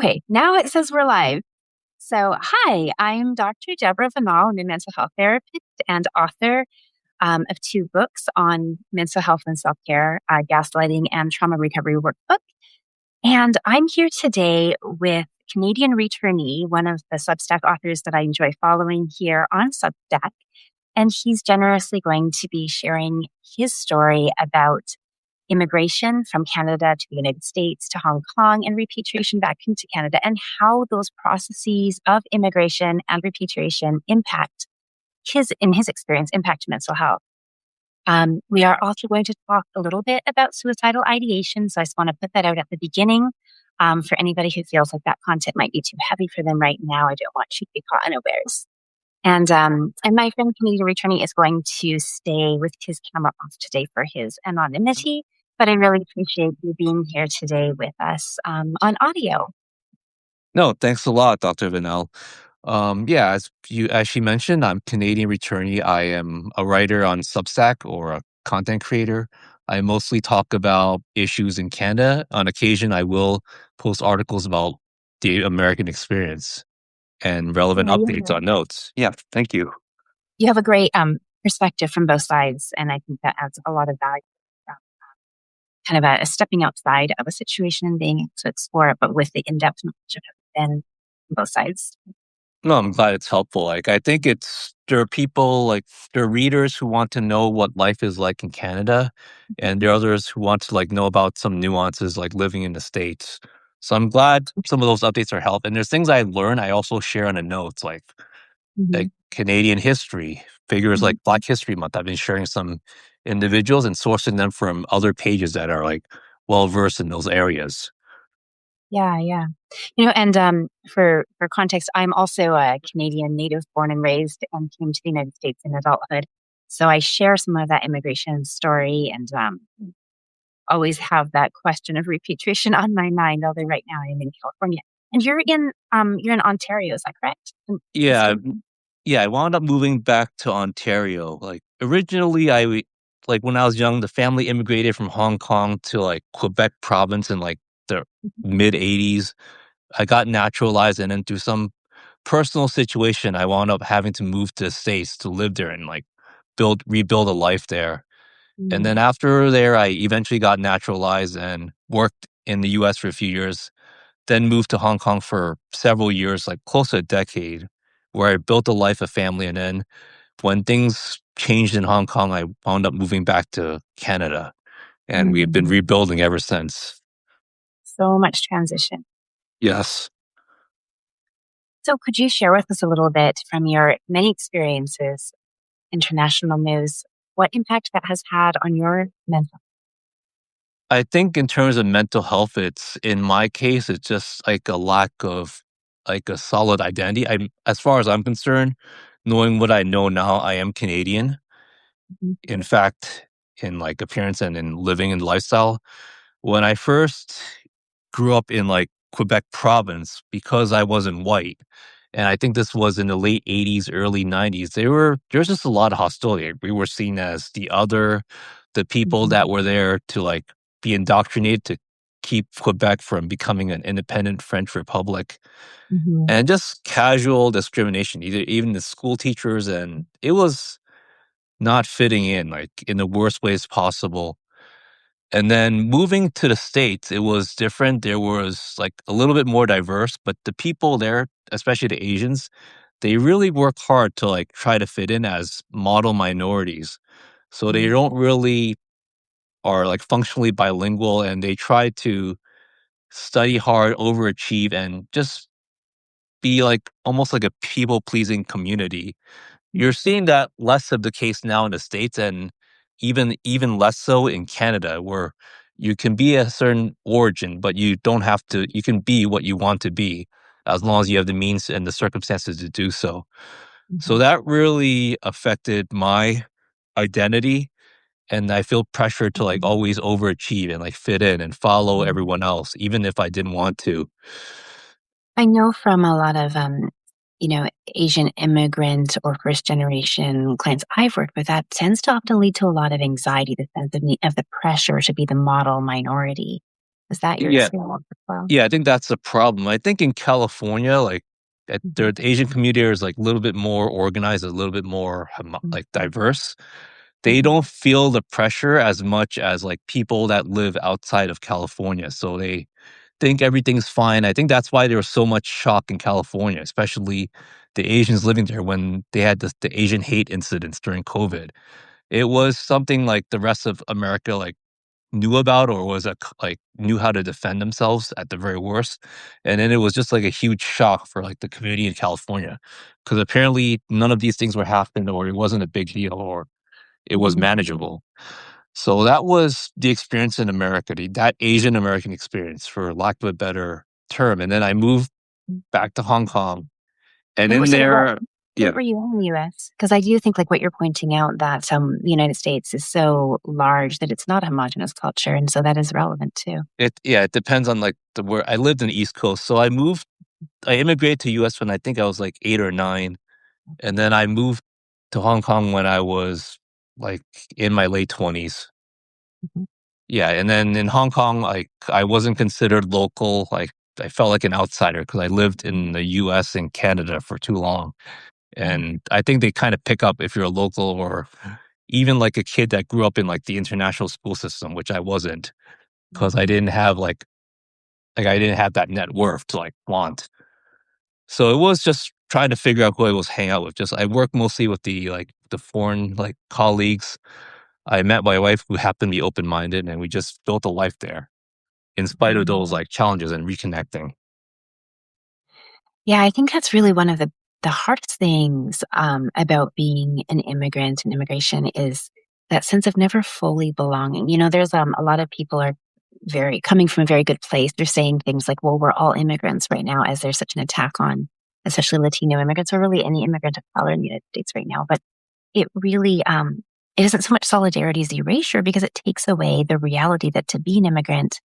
Okay, now it says we're live. So, hi, I'm Dr. Deborah Vanal. I'm a mental health therapist and author of two books on mental health and self care, gaslighting and trauma recovery workbook. And I'm here today with Canadian returnee, one of the Substack authors that I enjoy following here on Substack. And he's generously going to be sharing his story about immigration from Canada to the United States to Hong Kong and repatriation back into Canada, and how those processes of immigration and repatriation impact in his experience, impact mental health. We are also going to talk a little bit about suicidal ideation. So I just want to put that out at the beginning. For anybody who feels like that content might be too heavy for them right now, I don't want you to be caught unawares. And my friend Canadian returnee is going to stay with his camera off today for his anonymity. But I really appreciate you being here today with us on audio. No, thanks a lot, Dr. Vanel. As she mentioned, I'm Canadian returnee. I am a writer on Substack or a content creator. I mostly talk about issues in Canada. On occasion, I will post articles about the American experience and relevant Yeah, updates on notes. Yeah, thank you. you have a great perspective from both sides, and I think that adds a lot of value. Kind of a stepping outside of a situation and being able to explore it, but with the in-depth knowledge of it then both sides. No, I'm glad it's helpful. I think there are people, there are readers who want to know what life is like in Canada, and there are others who want to know about some nuances like living in the States. So I'm glad some of those updates are helpful. And there's things I learn I also share on the notes, like Canadian history, figures like Black History Month. I've been sharing some individuals and sourcing them from other pages that are well versed in those areas. Yeah. And for context, I'm also a Canadian native born and raised and came to the United States in adulthood. So I share some of that immigration story and always have that question of repatriation on my mind, although right now I'm in California. And you're in Ontario, is that correct? Yeah, I wound up moving back to Ontario. Originally, when I was young, the family immigrated from Hong Kong to Quebec province in the mid '80s. I got naturalized, and then through some personal situation, I wound up having to move to the States to live there and rebuild a life there. And then after there, I eventually got naturalized and worked in the U.S. for a few years. Then moved to Hong Kong for several years, close to a decade, where I built a life, a family, and then when things changed in Hong Kong, I wound up moving back to Canada, and we've been rebuilding ever since. So much transition. Yes. So could you share with us a little bit from your many experiences, international news, what impact that has had on your mental? I think in terms of mental health, in my case, it's just a lack of a solid identity. As far as I'm concerned, knowing what I know now, I am Canadian. In fact, in appearance and in living and lifestyle. When I first grew up in Quebec province, because I wasn't white, and I think this was in the late '80s, early '90s, there's just a lot of hostility. We were seen as the other, the people that were there to be indoctrinated to keep Quebec from becoming an independent French republic, and just casual discrimination, even the school teachers, and it was not fitting in in the worst ways possible. And then moving to the States, it was different. There was a little bit more diverse, but the people there, especially the Asians, they really work hard to try to fit in as model minorities. So they don't really are functionally bilingual, and they try to study hard, overachieve, and just be almost like a people pleasing community. You're seeing that less of the case now in the States, and even less so in Canada, where you can be a certain origin, but you don't have to. You can be what you want to be, as long as you have the means and the circumstances to do so. So that really affected my identity, and I feel pressure to always overachieve and fit in and follow everyone else, even if I didn't want to. I know from a lot of, Asian immigrant or first generation clients I've worked with, that tends to often lead to a lot of anxiety, the sense of the pressure to be the model minority. Is that your Yeah. experience as well? Yeah, I think that's the problem. I think in California, like, Mhm, the Asian community is, like, a little bit more organized, a little bit more like, mhm, diverse. They mhm, don't feel the pressure as much as, like, people that live outside of California, so they think everything's fine. I think that's why there was so much shock in California, especially the Asians living there when they had the Asian hate incidents during COVID. It was something like the rest of America, like, knew about or was a like, knew how to defend themselves at the very worst, and then it was just, like, a huge shock for, like, the community in California, because apparently none of these things were happening or it wasn't a big deal or it was mhm, manageable. So that was the experience in America, that Asian American experience, for lack of a better term, and then I moved mhm. back to Hong Kong, and And in so what there. state Yeah, were you in the US? Because I do think like what you're pointing out that the United States is so large that it's not a homogenous culture, and so that is relevant too. it depends on, like, the where I lived in the East Coast, so I immigrated to US when I think I was, like, 8 or 9, and then I moved to Hong Kong when I was, like, in my late 20s. Mhm, Yeah, and then in Hong Kong, like, I wasn't considered local, like, I felt like an outsider because I lived in the US and Canada for too long. mhm, And I think they kind of pick up if you're a local or even like a kid that grew up in like the international school system, which I wasn't because I mhm, didn't have I didn't have that net worth to like flaunt. So it was just trying to figure out who I was hanging out with. Just I work mostly with the foreign like colleagues. I met my wife who happened to be open minded and we just built a life there in spite of mhm. those like challenges and reconnecting. Yeah, I think that's really one of the hardest things about being an immigrant and immigration is that sense of never fully belonging. You know, there's a lot of people are very coming from a very good place. They're saying things like, "Well, we're all immigrants right now," as there's such an attack on, especially Latino immigrants or really any immigrant of color in the United States right now. But it really it isn't so much solidarity as erasure because it takes away the reality that to be an immigrant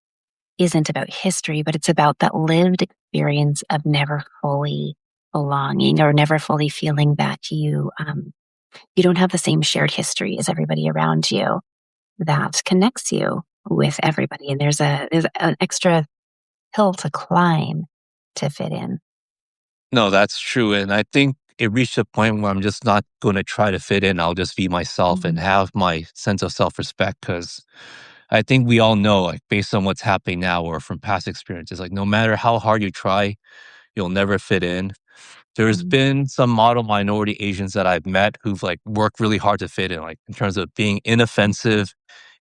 isn't about history, but it's about that lived experience of never fully belonging or never fully feeling that you don't have the same shared history as everybody around you that connects you with everybody. And there's an extra hill to climb to fit in. No, that's true. And I think it reached a point where I'm just not going to try to fit in. I'll just be myself and Mhm, have my sense of self respect because I think we all know, like, based on what's happening now or from past experiences, like, no matter how hard you try, you'll never fit in. There's mhm, been some model minority Asians that I've met who've like worked really hard to fit in, like in terms of being inoffensive,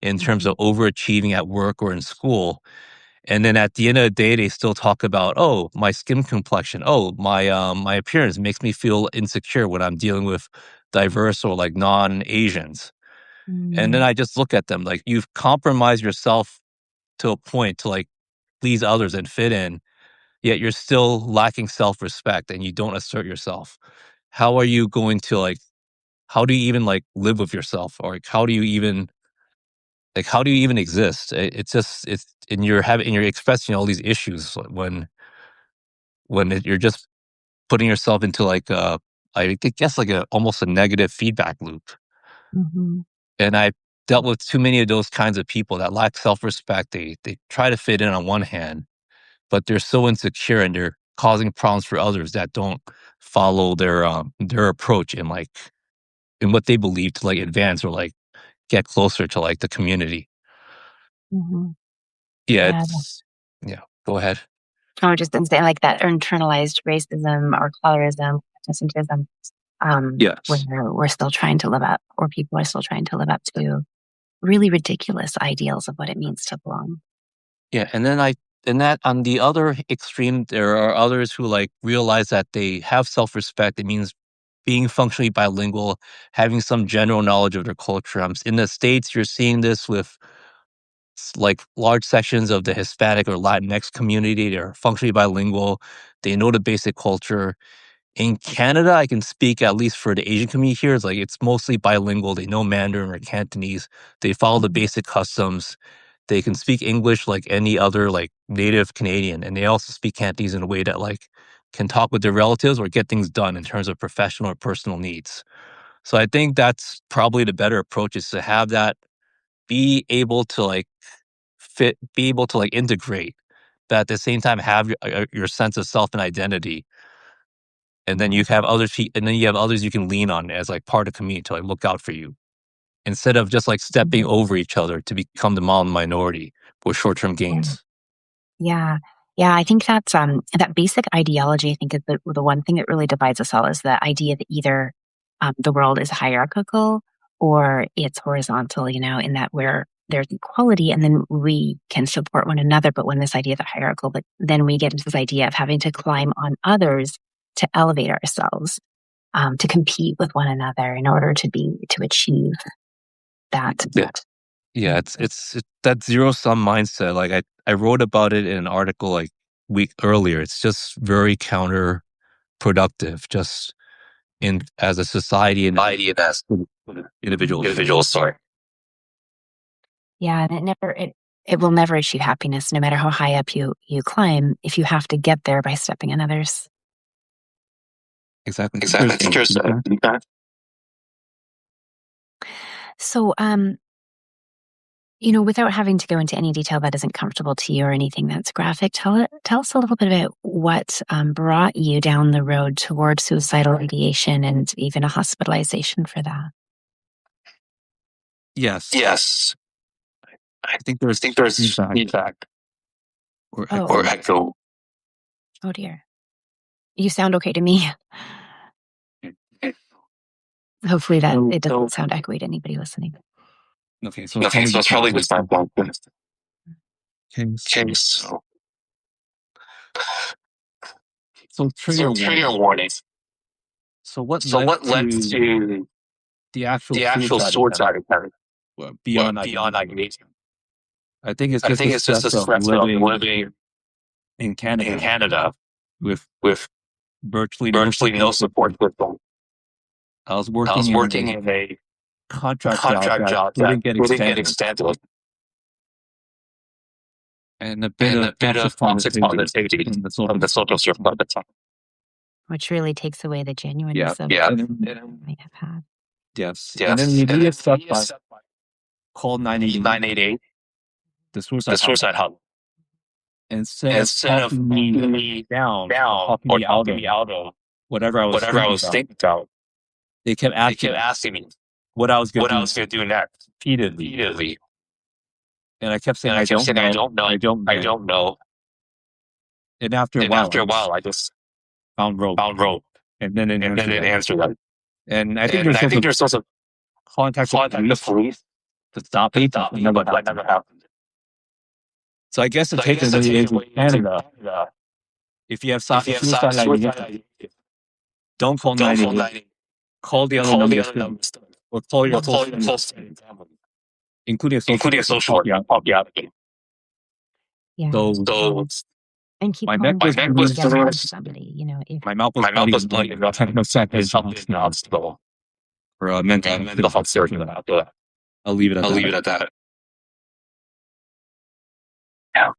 in terms mhm, of overachieving at work or in school. And then at the end of the day, they still talk about, oh, my skin complexion, oh, my appearance makes me feel insecure when I'm dealing with diverse or like non-Asians. And then mhm, I just look at them like you've compromised yourself to a point to like please others and fit in, yet you're still lacking self-respect and you don't assert yourself. How are you going to like how do you even like live with yourself or like how do you even exist? It's just it's and you're expressing all these issues you're just putting yourself into like I guess like a almost a negative feedback loop. mhm, And I dealt with too many of those kinds of people that lack self-respect. They try to fit in on one hand, but they're so insecure and they're causing problems for others that don't follow their approach in like in what they believe to like advance or like get closer to like the community. mhm. Yeah, Yeah. it's yeah. Go ahead. I was just gonna say like that internalized racism or colorism, antisemitism, where Yes. we're still trying to live up, or people are still trying to live up to really ridiculous ideals of what it means to belong. Yeah, and that on the other extreme, there are others who like realize that they have self-respect. It means being functionally bilingual, having some general knowledge of their culture. In the States, you're seeing this with like large sections of the Hispanic or Latinx community. They're functionally bilingual. They know the basic culture. In Canada, I can speak at least for the Asian community here. It's like it's mostly bilingual. They know Mandarin or Cantonese. They follow the Mhm, basic customs. They can speak English like any other like native Canadian, and they also speak Cantonese in a way that like can talk with their relatives or get things done in terms of professional or personal needs. So I think that's probably the better approach is to have that be able to like be able to like integrate, but at the same time have your sense of self and identity. And then you have others you can lean on as like part of the community to like look out for you instead of just like stepping over each other to become the minority for short-term gains. Yeah. Yeah, I think that's that basic ideology, I think, is the one thing that really divides us all, is the idea that either the world is hierarchical or it's horizontal, in that where there's equality and then we can support one another. But when this idea of the hierarchical, but then we get into this idea of having to climb on others to elevate ourselves, to compete with one another in order to achieve that. Yeah, it's that zero-sum mindset. Like I wrote about it in an article like week earlier. It's just very counterproductive, just in as a society and as individuals. Sorry. Yeah, and it will never achieve happiness, no matter how high up you climb, if you have to get there by stepping on others. Exactly. I think there's So, without having to go into any detail that isn't comfortable to you or anything that's graphic, tell us a little bit about what brought you down the road toward suicidal ideation and even a hospitalization for that. Yes. I think there's feedback or echo. Oh dear. You sound okay to me. Hopefully that it doesn't sound echoey to anybody listening. Okay, so it's probably just my phone. Okay, so trigger warnings. So what led to the actual suicide attempt beyond ideation? I think it's just a stress of living in Canada with virtually no support system. I was working in a contract job that didn't get extended, and a bit of toxic positivity from the social circle at the time. Which really takes away the genuineness of Yeah. what you might have had. Yes. And then the immediate step by called 988, the suicide hotline. Instead of talking me down or talking me out of whatever I was thinking about, they kept asking me what I was going to do next repeatedly. And I kept saying, I don't know. And after a while, I just found rope. And then it answered that. And I think there's also contact the police to stop it, but that never happened. So I guess the takeaway is in Canada, if you have suicide ideation, don't call 988. Call the other numbers or call your close family, including a social worker. Yeah. So And keep my calling neck was together with somebody, if my mouth was bloody. I was having no seconds in the hospital for a mental health surgery. I'll leave it at that. Yeah.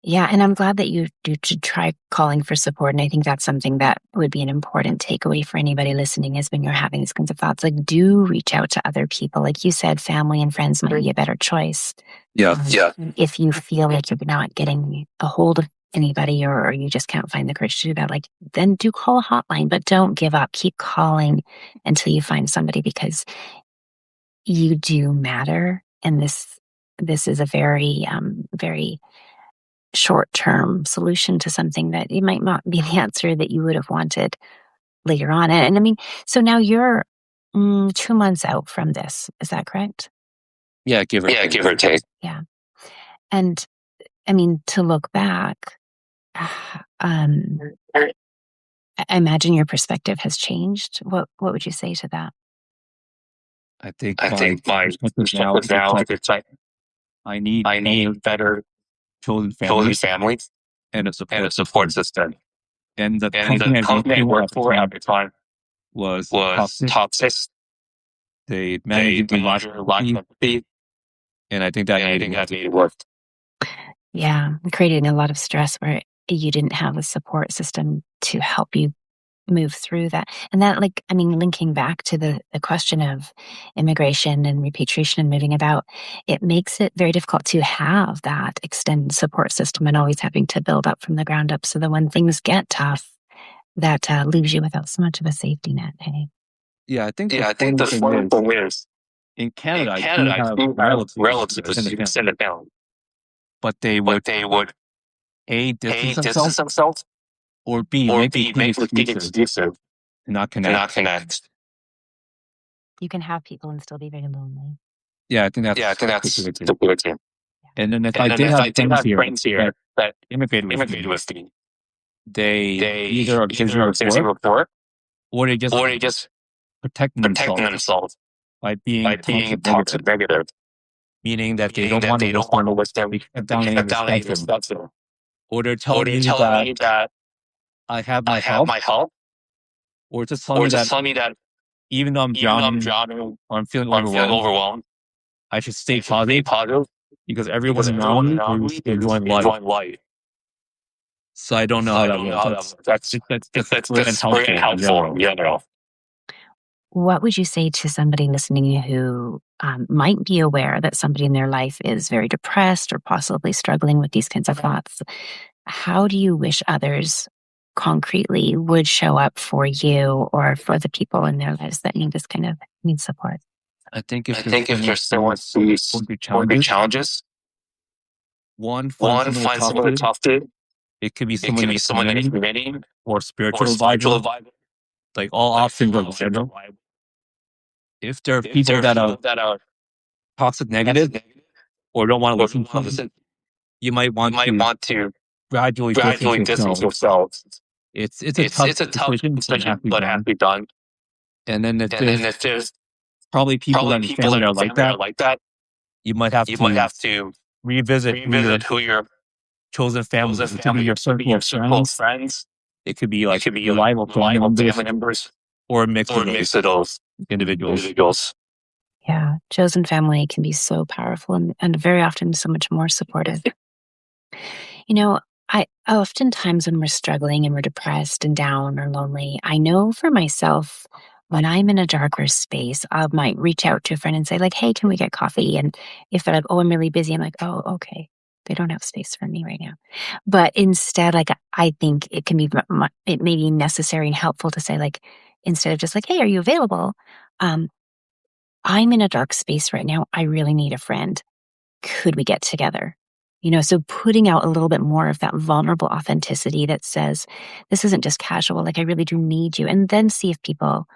Yeah, and I'm glad that you do to try calling for support. And I think that's something that would be an important takeaway for anybody listening, is when you're having these kinds of thoughts, like, do reach out to other people. Like you said, family and friends might be a better choice. Yeah. If you feel like you're not getting a hold of anybody, or you just can't find the courage to do that, like, then do call a hotline, but don't give up. Keep calling until you find somebody, because you do matter. And this is a very, very short-term solution to something that it might not be the answer that you would have wanted later on. And I mean, so now you're 2 months out from this. Is that correct? Yeah, give or take. Yeah. And I mean, to look back, I imagine your perspective has changed. What would you say to that? I think my perspective now is like I need better chosen families and a support system. And the company I worked for at the time was toxic. They managed a lot of empathy, and I think that needed work. Yeah, creating a lot of stress where you didn't have a support system to help you move through that. And that, like, I mean, linking back to the question of immigration and repatriation and moving about, it makes it very difficult to have that extended support system and always having to build up from the ground up. So that when things get tough, that leaves you without so much of a safety net. Hey. Yeah, I think the Yeah, I think funny the thing funny is, thing is, in in Canada, I Canada, do I have do have relatives who relatives extended who family, send it down, but they but would they would A, distance A, themselves, distance themselves, or B, or make B, repeated make repeated excuses excuses to not to not connect. connect. You can have people and still be very lonely. Yeah, I think Yeah, I that's think that's stupidity. the weird thing. And then if I And then did if have I did friends have here friends here that that immigrated with immigrated me, with me, they they either are guilty either of guilty work report or they just or they just protecting protecting themselves themselves by being by being toxic negative, toxic negative, meaning that they meaning don't that want to they don't want to listen, list them, they shut they down any shut down any discussion, discussion, or they're or telling they're me telling that me that I have my I have help, my help, or just telling or me just that telling me that even though I'm even though I'm drowning drowning or I'm feeling or I'm feeling overwhelmed, overwhelmed, I should stay I should stay positive positive because because everyone around everyone me around is me is enjoying life. enjoying life. So I don't know So how I that don't know works. how that works. That's That's it's that's very that's very unhelpful in unhelpful in general. general. What would you say to somebody listening who might be aware that somebody in their life is very depressed or possibly struggling with these kinds of thoughts? How do you wish others concretely would show up for you or for the people in their lives that need this kind of need support? I think if I there's think if someone there's someone who's who's going through going through challenges, challenges, one, find one, someone to find talk someone to to. talk to. It could be It someone could in be the someone in the community community or or spiritual spiritual advisor. advisor. Like all Like options are all options are viable. viable. If there are If there people are that are people that are toxic toxic negative negative or don't want to or listen don't to want to you, listen, you might you want might to want to gradually distance gradually distance yourself. yourselves. It's a tough It's a tough decision, but it has decision, to be but it has to done. be done. And then if And then there's if there's probably people probably in your people family in that your are like family that are that, like that, you might have you might to have to revisit who your revisit who your chosen family chosen is. It could be family, your could be circle your of circle of friends. friends. It could be It like could be like reliable family reliable members family members or a mix or of a those mix of those individuals. individuals. Yeah, chosen family can be so powerful and very often so much more supportive. You know, I oftentimes when we're struggling and we're depressed and down or lonely, I know for myself, when I'm in a darker space, I might reach out to a friend and say, like, hey, can we get coffee? And if they're like, oh, I'm really busy, I'm like, oh, okay. They don't have space for me right now. But instead, like, I think it can be, it may be necessary and helpful to say, like, instead of just like, hey, are you available? Um, I'm in a dark space right now. I really need a friend. Could we get together? So putting out a little bit more of that vulnerable authenticity that says, this isn't just casual, like I really do need you. And then see if people,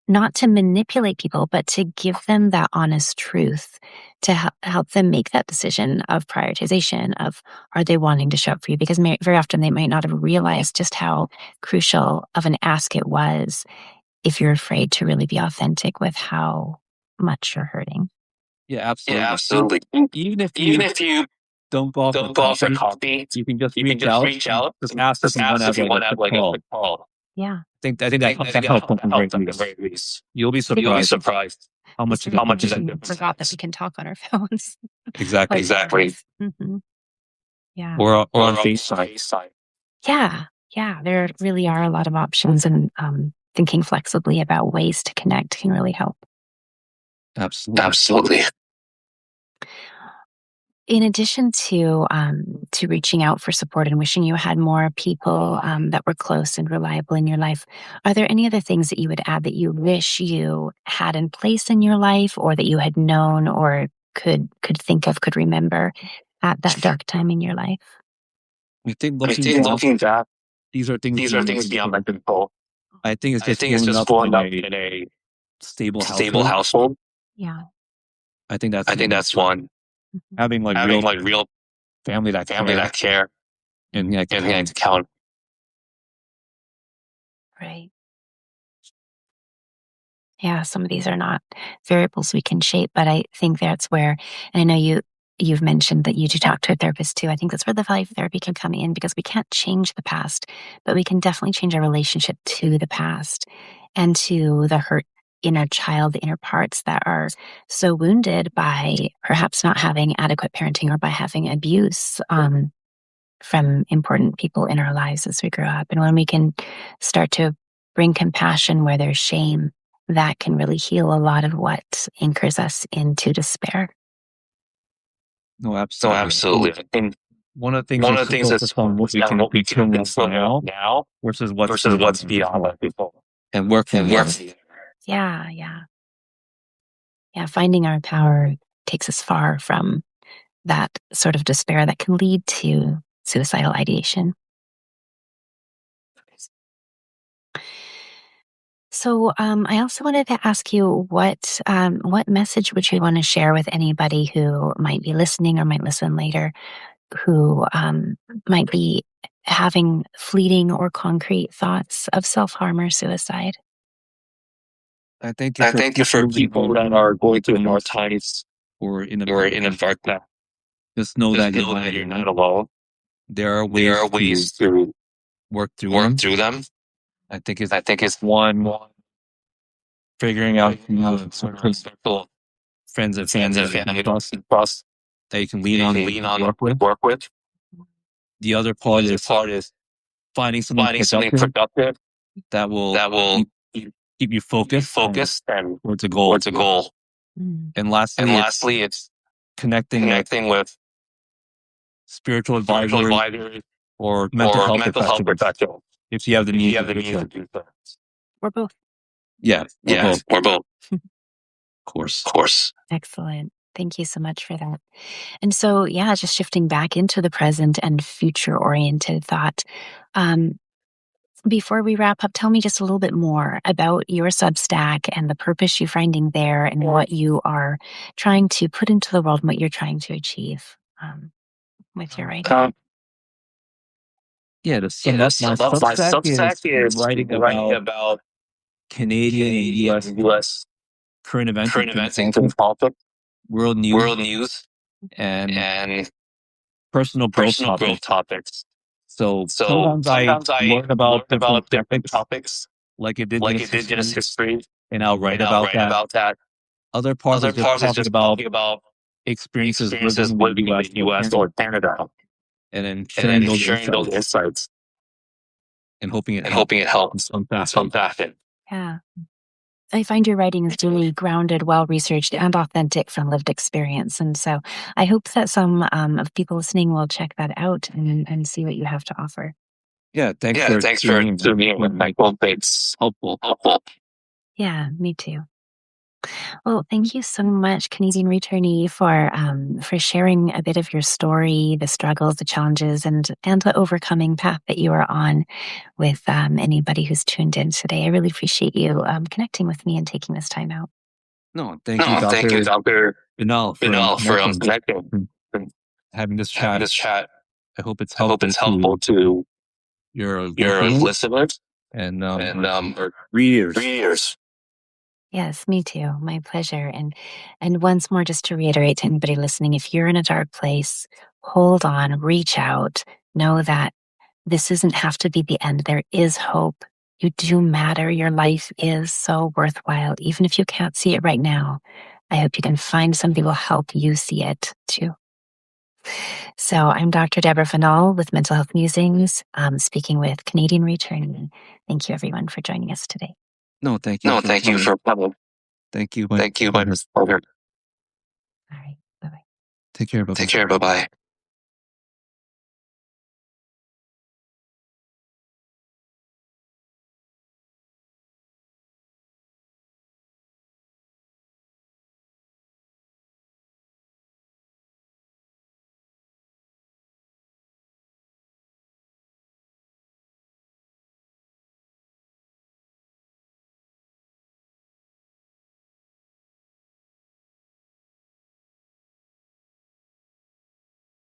not to manipulate people, but to give them that honest truth to help them make that decision of prioritization of, are they wanting to show up for you? Because very often they might not have realized just how crucial of an ask it was if you're afraid to really be authentic with how much you're hurting. Yeah, Yeah, absolutely. absolutely. Even if Even you if you don't go out for don't go out for coffee, coffee, you can just you can reach just out reach and out just and ask if just you want to ask if have you like a want to have quick like a call. quick call. Yeah. I think that I can think that help at the very helped at the least. very least. You'll be You'll be surprised surprised how much of a how much is difference that it We difference makes. forgot that has. we can talk on our phones. Exactly. Exactly. Mm-hmm. Yeah. Or on Or on FaceTime. FaceTime. Yeah. Yeah. There really are a lot of options, and thinking flexibly about ways to connect can really help. Absolutely. Absolutely. In addition to reaching out for support and wishing you had more people that were close and reliable in your life, are there any other things that you would add that you wish you had in place in your life, or that you had known or could think of, could remember at that dark time in your life? I think I looking think back, looking back, these are things these are beyond my things beyond my control. control. I think it's I just think it's growing just up growing in up a in a stable stable household. household. Yeah. I think that's I think one. that's one. Mhm. Having like Having real like real family that family care that care and like and count. to count. Right. Yeah, some of these are not variables we can shape, but I think that's where, and I know you've mentioned that you do talk to a therapist too. I think that's where the value of therapy can come in, because we can't change the past, but we can definitely change our relationship to the past and to the hurt inner child, the inner parts that are so wounded by perhaps not having adequate parenting or by having abuse from important people in our lives as we grow up. And when we can start to bring compassion where there's shame, that can really heal a lot of what anchors us into despair. No, No, absolutely. absolutely. I think One of the things one is of the to things focus that's on what we can control now now versus what's versus what's beyond beyond that that before. and work from And there. work. Yeah, yeah. Yeah, finding our power takes us far from that sort of despair that can lead to suicidal ideation. So, I also wanted to ask you what message would you want to share with anybody who might be listening or might listen later, who might be having fleeting or concrete thoughts of self-harm or suicide? I think I think for people that are going through hard times or in a or in a dark path, just know just that know that you're not alone. there are There are ways ways to work through work them. through them. I think it's I think it's one figuring out circle friends and friends family and family trust trust that you can you lean can on lean and on work with. work with. The other The part other is part is finding something finding something productive productive that will that will keep you be focused focused and towards a goal. towards a goal. Mm. And And lastly, it's lastly, it's connecting with connecting with spiritual spiritual advisors advisors or mental or health mental health professionals professionals if you have the if you means to have the do means so. to do so. Or both. Yeah, or Yeah, both, or both, of course. of course. Excellent. Thank you so much for that. And so, yeah, just shifting back into the present and future oriented thought. Um, Before we wrap up, tell me just a little bit more about your Substack and the purpose you're finding there and what you are trying to put into the world and what you're trying to achieve with your writing. Yeah, to sum up, my My Substack Substack is is writing writing about about Canadian and Canadian U.S. and U.S. current events, current events, including politics, politics, world news, world news, and and personal growth personal growth topics. topics. So So sometimes I sometimes I learn about learn different about different topics, topics, like like Indigenous Indigenous history, history, and I'll write and I'll about write that. about that. Other parts Other is just parts is talking just about talking about experiences living experiences in the living in U.S. the or U.S. Canada, or Canada, and then and sharing then those sharing those insights insights and hoping it and helps hoping it in helps some some fashion. fashion. Yeah. I find your writing is really grounded, well researched, and authentic from lived experience. And so I hope that some of people listening will check that out and see what you have to offer. Yeah, thanks Yeah, for thanks for tuning in. tuning in with my it's Helpful. helpful. Yeah, me too. Well, thank you so much, Canadian returnee, for sharing a bit of your story, the struggles, the challenges, and the overcoming path that you are on with anybody who's tuned in today. I really appreciate you connecting with me and taking this time out. No, thank you, No, thank you, Dr. Dr. Binal, for Binal, for connecting connecting and having this having chat. this chat. I hope it's I hope helpful it's helpful to to your your listeners listeners and and readers. readers. Yes, me too. My pleasure. And once more, just to reiterate to anybody listening, if you're in a dark place, hold on, reach out, know that this doesn't have to be the end. There is hope. You do matter. Your life is so worthwhile, even if you can't see it right now. I hope you can find somebody who will help you see it too. So I'm Dr. Deborah Fanal with Mental Health Musings, speaking with Canadian Returnee. Thank you, everyone, for joining us today. No, thank you. No, thank you for coming. Thank you. Thank you, my pleasure. All right. Bye-bye. Take care. Bye-bye. Take care. Bye-bye.